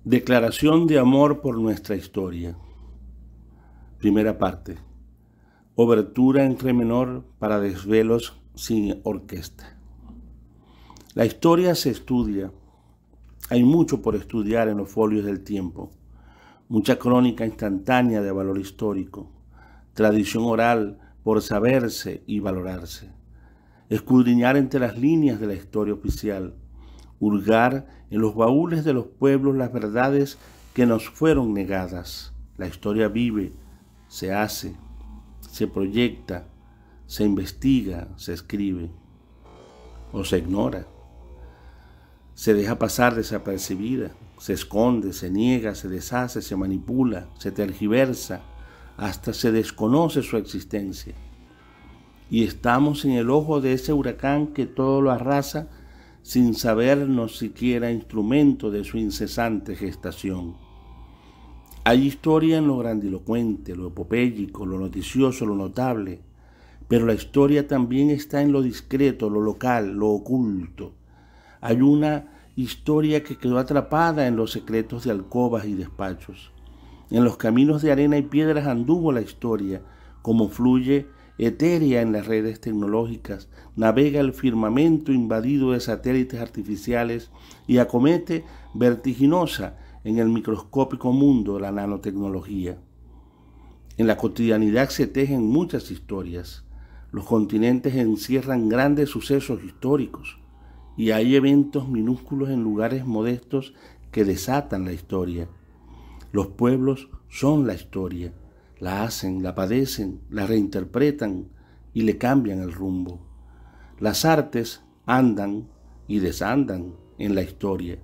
Declaración de amor por nuestra historia. Primera parte. Obertura en re menor para desvelos sin orquesta. La historia se estudia. Hay mucho por estudiar en los folios del tiempo. Mucha crónica instantánea de valor histórico. Tradición oral por saberse y valorarse. Escudriñar entre las líneas de la historia oficial. Hurgar en los baúles de los pueblos las verdades que nos fueron negadas. La historia vive, se hace, se proyecta, se investiga, se escribe o se ignora. Se deja pasar desapercibida, se esconde, se niega, se deshace, se manipula, se tergiversa, hasta se desconoce su existencia. Y estamos en el ojo de ese huracán que todo lo arrasa sin sabernos siquiera instrumento de su incesante gestación. Hay historia en lo grandilocuente, lo epopéyico, lo noticioso, lo notable, pero la historia también está en lo discreto, lo local, lo oculto. Hay una historia que quedó atrapada en los secretos de alcobas y despachos. En los caminos de arena y piedras anduvo la historia, como fluye etérea en las redes tecnológicas, navega el firmamento invadido de satélites artificiales y acomete vertiginosa en el microscópico mundo de la nanotecnología. En la cotidianidad se tejen muchas historias. Los continentes encierran grandes sucesos históricos y hay eventos minúsculos en lugares modestos que desatan la historia. Los pueblos son la historia. La hacen, la padecen, la reinterpretan y le cambian el rumbo. Las artes andan y desandan en la historia.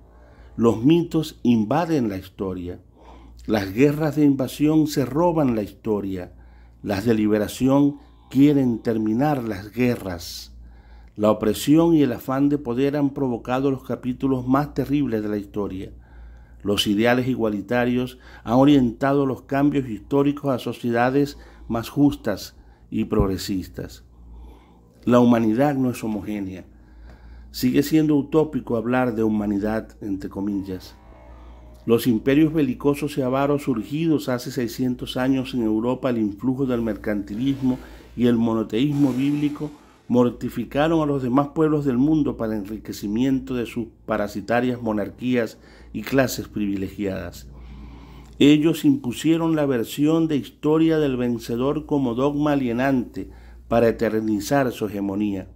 Los mitos invaden la historia. Las guerras de invasión se roban la historia. Las de liberación quieren terminar las guerras. La opresión y el afán de poder han provocado los capítulos más terribles de la historia. Los ideales igualitarios han orientado los cambios históricos a sociedades más justas y progresistas. La humanidad no es homogénea. Sigue siendo utópico hablar de humanidad, entre comillas. Los imperios belicosos y avaros surgidos hace 600 años en Europa al influjo del mercantilismo y el monoteísmo bíblico mortificaron a los demás pueblos del mundo para enriquecimiento de sus parasitarias monarquías y clases privilegiadas. Ellos impusieron la versión de historia del vencedor como dogma alienante para eternizar su hegemonía.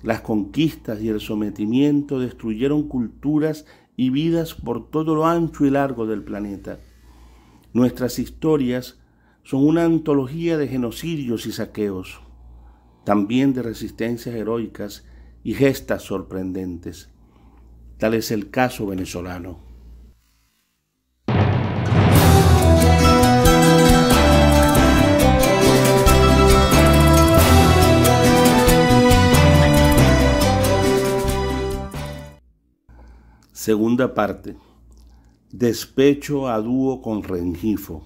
Las conquistas y el sometimiento destruyeron culturas y vidas por todo lo ancho y largo del planeta. Nuestras historias son una antología de genocidios y saqueos, también de resistencias heroicas y gestas sorprendentes. Tal es el caso venezolano. Segunda parte. Despecho a dúo con Rengifo.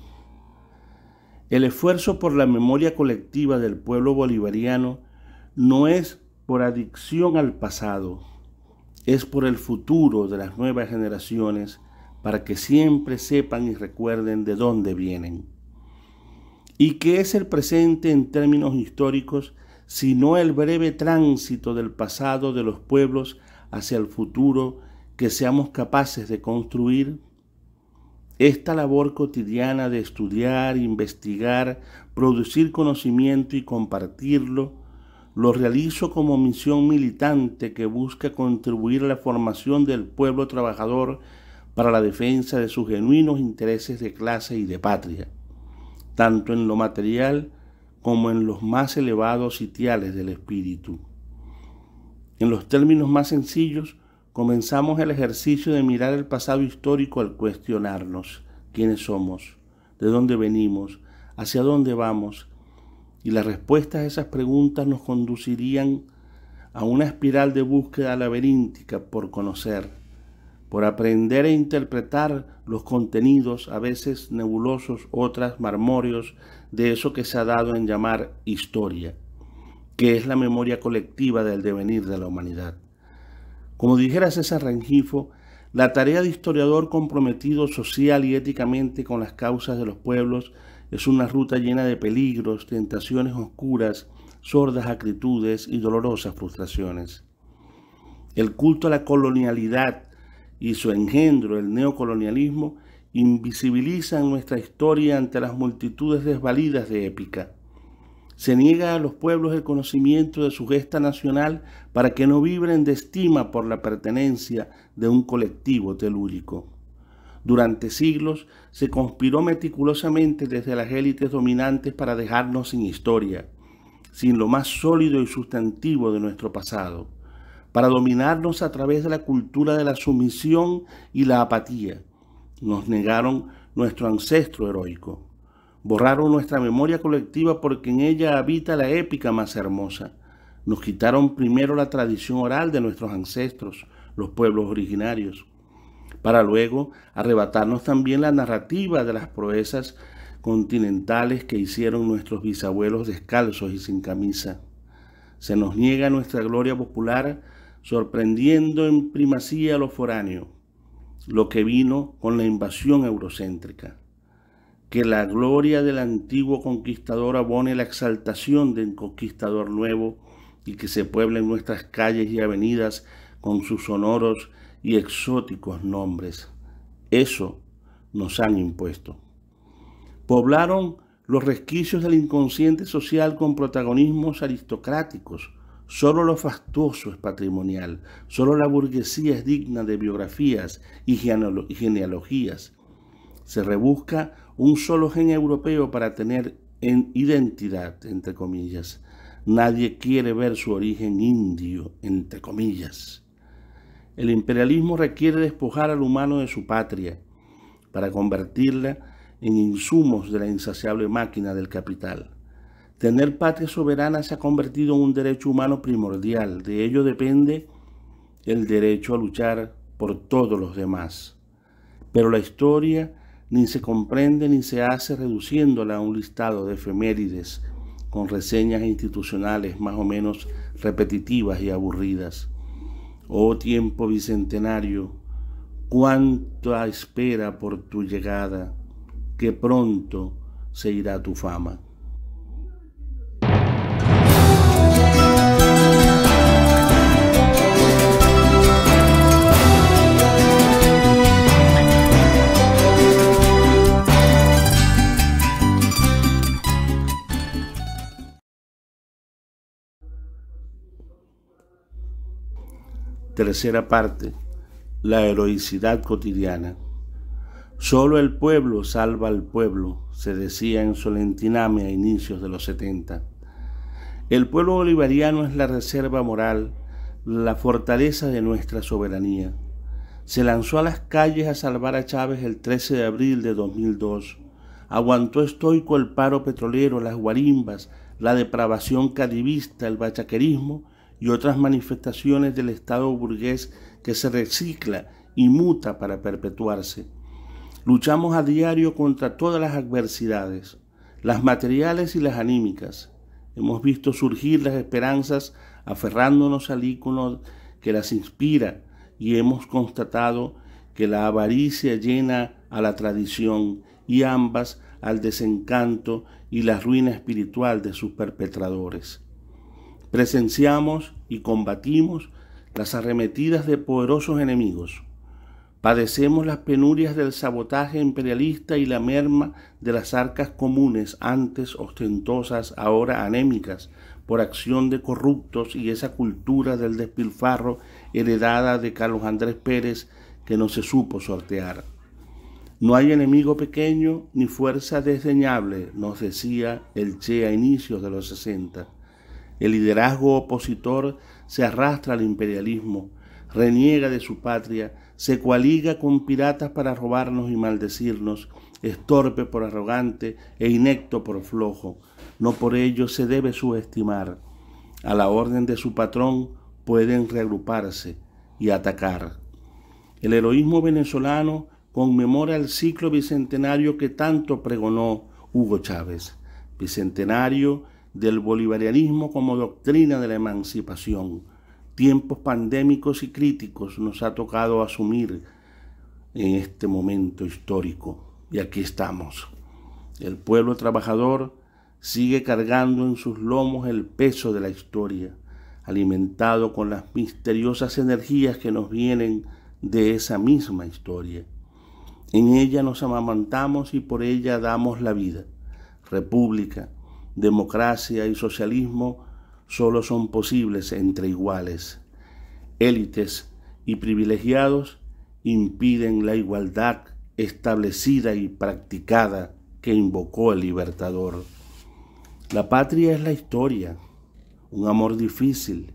El esfuerzo por la memoria colectiva del pueblo bolivariano no es por adicción al pasado, es por el futuro de las nuevas generaciones para que siempre sepan y recuerden de dónde vienen. ¿Y qué es el presente en términos históricos, sino el breve tránsito del pasado de los pueblos hacia el futuro que seamos capaces de construir? Esta labor cotidiana de estudiar, investigar, producir conocimiento y compartirlo, lo realizo como misión militante que busca contribuir a la formación del pueblo trabajador para la defensa de sus genuinos intereses de clase y de patria, tanto en lo material como en los más elevados sitiales del espíritu. En los términos más sencillos, comenzamos el ejercicio de mirar el pasado histórico al cuestionarnos quiénes somos, de dónde venimos, hacia dónde vamos, y las respuestas a esas preguntas nos conducirían a una espiral de búsqueda laberíntica por conocer, por aprender e interpretar los contenidos, a veces nebulosos, otras marmóreos, de eso que se ha dado en llamar historia, que es la memoria colectiva del devenir de la humanidad. Como dijera César Rengifo, La tarea de historiador comprometido social y éticamente con las causas de los pueblos es una ruta llena de peligros, tentaciones oscuras, sordas acritudes y dolorosas frustraciones. El culto a la colonialidad y su engendro, el neocolonialismo, invisibilizan nuestra historia ante las multitudes desvalidas de épica. Se niega a los pueblos el conocimiento de su gesta nacional para que no vibren de estima por la pertenencia de un colectivo telúrico. Durante siglos se conspiró meticulosamente desde las élites dominantes para dejarnos sin historia, sin lo más sólido y sustantivo de nuestro pasado, para dominarnos a través de la cultura de la sumisión y la apatía. Nos negaron nuestro ancestro heroico. Borraron nuestra memoria colectiva porque en ella habita la épica más hermosa. Nos quitaron primero la tradición oral de nuestros ancestros, los pueblos originarios, para luego arrebatarnos también la narrativa de las proezas continentales que hicieron nuestros bisabuelos descalzos y sin camisa. Se nos niega nuestra gloria popular, sorprendiendo en primacía a lo foráneo, lo que vino con la invasión eurocéntrica. Que la gloria del antiguo conquistador abone la exaltación del conquistador nuevo y que se pueblen nuestras calles y avenidas con sus sonoros y exóticos nombres. Eso nos han impuesto. Poblaron los resquicios del inconsciente social con protagonismos aristocráticos. Solo lo fastuoso es patrimonial, solo la burguesía es digna de biografías y genealogías. Se rebusca un solo gen europeo para tener identidad, entre comillas. Nadie quiere ver su origen indio, entre comillas. El imperialismo requiere despojar al humano de su patria para convertirla en insumos de la insaciable máquina del capital. Tener patria soberana se ha convertido en un derecho humano primordial. De ello depende el derecho a luchar por todos los demás. Pero la historia ni se comprende ni se hace reduciéndola a un listado de efemérides con reseñas institucionales más o menos repetitivas y aburridas. Oh tiempo bicentenario, cuánta espera por tu llegada, que pronto se irá tu fama. Tercera parte, la heroicidad cotidiana. Solo el pueblo salva al pueblo, se decía en Solentiname a inicios de los 70. El pueblo bolivariano es la reserva moral, la fortaleza de nuestra soberanía. Se lanzó a las calles a salvar a Chávez el 13 de abril de 2002. Aguantó estoico el paro petrolero, las guarimbas, la depravación cadivista, el bachaquerismo y otras manifestaciones del Estado burgués que se recicla y muta para perpetuarse. Luchamos a diario contra todas las adversidades, las materiales y las anímicas. Hemos visto surgir las esperanzas aferrándonos al ícono que las inspira y hemos constatado que la avaricia llena a la tradición y ambas al desencanto y la ruina espiritual de sus perpetradores. Presenciamos y combatimos las arremetidas de poderosos enemigos. Padecemos las penurias del sabotaje imperialista y la merma de las arcas comunes, antes ostentosas, ahora anémicas, por acción de corruptos y esa cultura del despilfarro heredada de Carlos Andrés Pérez que no se supo sortear. No hay enemigo pequeño ni fuerza desdeñable, nos decía el Che a inicios de los 60. El liderazgo opositor se arrastra al imperialismo, reniega de su patria, se coaliga con piratas para robarnos y maldecirnos, es torpe por arrogante e inecto por flojo. No por ello se debe subestimar. A la orden de su patrón pueden reagruparse y atacar. El heroísmo venezolano conmemora el ciclo bicentenario que tanto pregonó Hugo Chávez, bicentenario del bolivarianismo como doctrina de la emancipación. Tiempos pandémicos y críticos nos ha tocado asumir, en este momento histórico. Y aquí estamos. El pueblo trabajador sigue cargando en sus lomos el peso de la historia, alimentado con las misteriosas energías que nos vienen de esa misma historia. En ella nos amamantamos y por ella damos la vida. República, democracia y socialismo solo son posibles entre iguales. Élites y privilegiados impiden la igualdad establecida y practicada que invocó el Libertador. La patria es la historia, un amor difícil,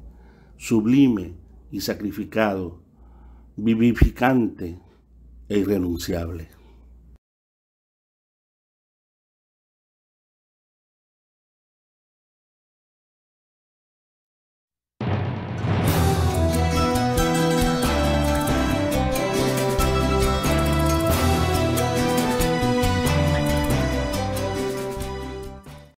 sublime y sacrificado, vivificante e irrenunciable.